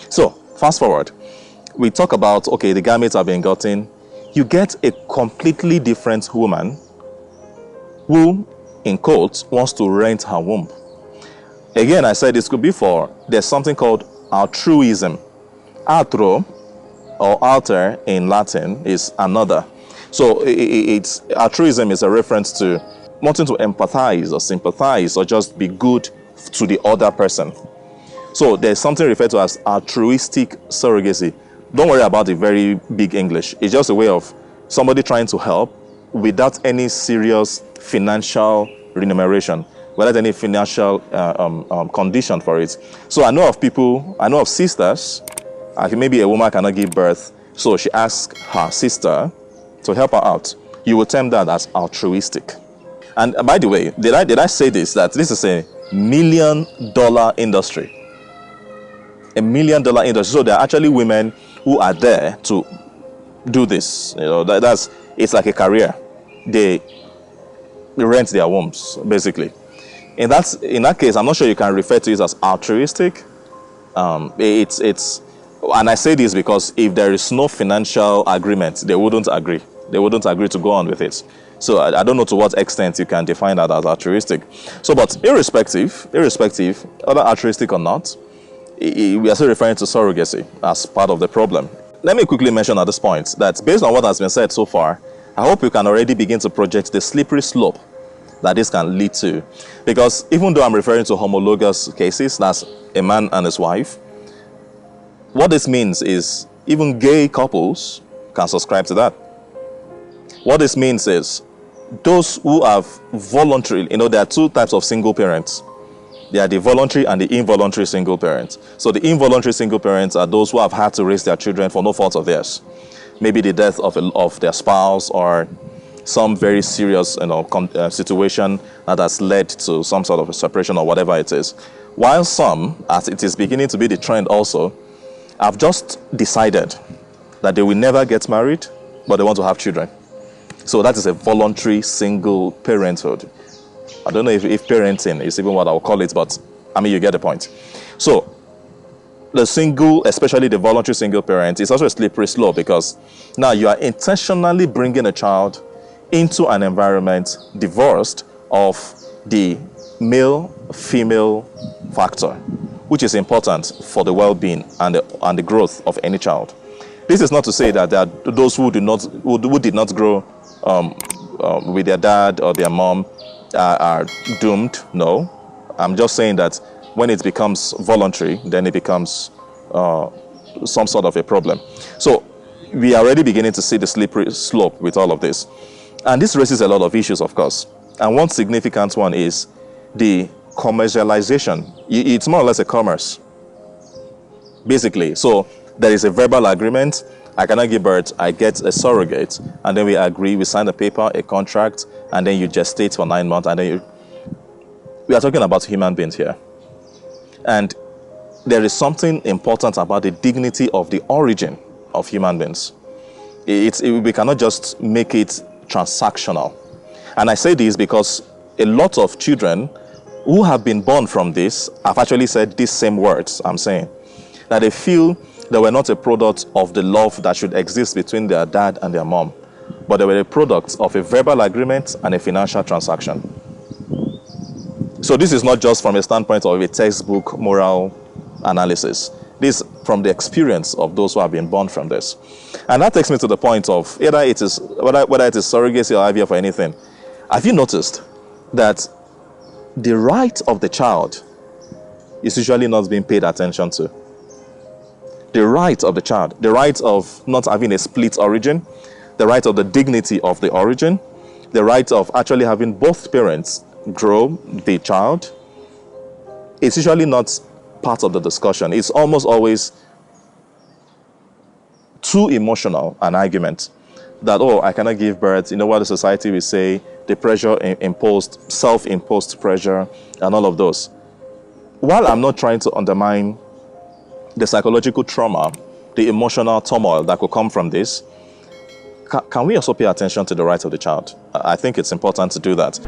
So, fast forward. We talk about, okay, the gametes have been gotten. You get a completely different woman who, in quotes, wants to rent her womb. Again, I said this could be there's something called altruism. Altro, or alter in Latin, is another. So altruism is a reference to wanting to empathize or sympathize or just be good to the other person. So there's something referred to as altruistic surrogacy. Don't worry about the very big English. It's just a way of somebody trying to help without any serious financial remuneration, without any financial condition for it. So I know of sisters, maybe a woman cannot give birth, so she asks her sister to help her out. You will term that as altruistic. And by the way, did I say this, that this is a $1 million industry? $1 million industry. So there are actually women who are there to do this. It's like a career. They rent their wombs, basically. In that case, I'm not sure you can refer to it as altruistic. And I say this because if there is no financial agreement, they wouldn't agree. They wouldn't agree to go on with it. So I don't know to what extent you can define that as altruistic. So, but irrespective, whether altruistic or not, we are still referring to surrogacy as part of the problem. Let me quickly mention at this point that based on what has been said so far, I hope you can already begin to project the slippery slope that this can lead to. Because even though I'm referring to homologous cases, that's a man and his wife, what this means is even gay couples can subscribe to that. What this means is those who have voluntarily, there are two types of single parents. There are the voluntary and the involuntary single parents. So the involuntary single parents are those who have had to raise their children for no fault of theirs. Maybe the death of their spouse or some very serious situation that has led to some sort of a separation or whatever it is. While some, as it is beginning to be the trend also, have just decided that they will never get married, but they want to have children. So that is a voluntary single parenthood. I don't know if parenting is even what I'll call it, but I mean, you get the point. So the single, especially the voluntary single parent, is also a slippery slope because now you are intentionally bringing a child into an environment divorced of the male-female factor, which is important for the well-being and the growth of any child. This is not to say that there are those who did not grow with their dad or their mom are doomed. No, I'm just saying that when it becomes voluntary, then it becomes some sort of a problem. So we are already beginning to see the slippery slope with all of this. And this raises a lot of issues, of course. And one significant one is the commercialization. It's more or less a commerce, basically. So there is a verbal agreement. I cannot give birth, I get a surrogate, and then we agree, we sign a paper, a contract, and then you gestate for 9 months, and then we are talking about human beings here. And there is something important about the dignity of the origin of human beings. We cannot just make it transactional. And I say this because a lot of children who have been born from this have actually said these same words I'm saying, that they feel they were not a product of the love that should exist between their dad and their mom, but they were a product of a verbal agreement and a financial transaction. So this is not just from a standpoint of a textbook moral analysis. This from the experience of those who have been born from this. And that takes me to the point of whether it is surrogacy or IVF or anything. Have you noticed that the right of the child is usually not being paid attention to? The right of the child, the right of not having a split origin, the right of the dignity of the origin, the right of actually having both parents grow the child, it's usually not part of the discussion. It's almost always too emotional an argument that, oh, I cannot give birth, what the society will say, the pressure imposed, self-imposed pressure, and all of those. While I'm not trying to undermine the psychological trauma, the emotional turmoil that could come from this, can we also pay attention to the rights of the child? I think it's important to do that.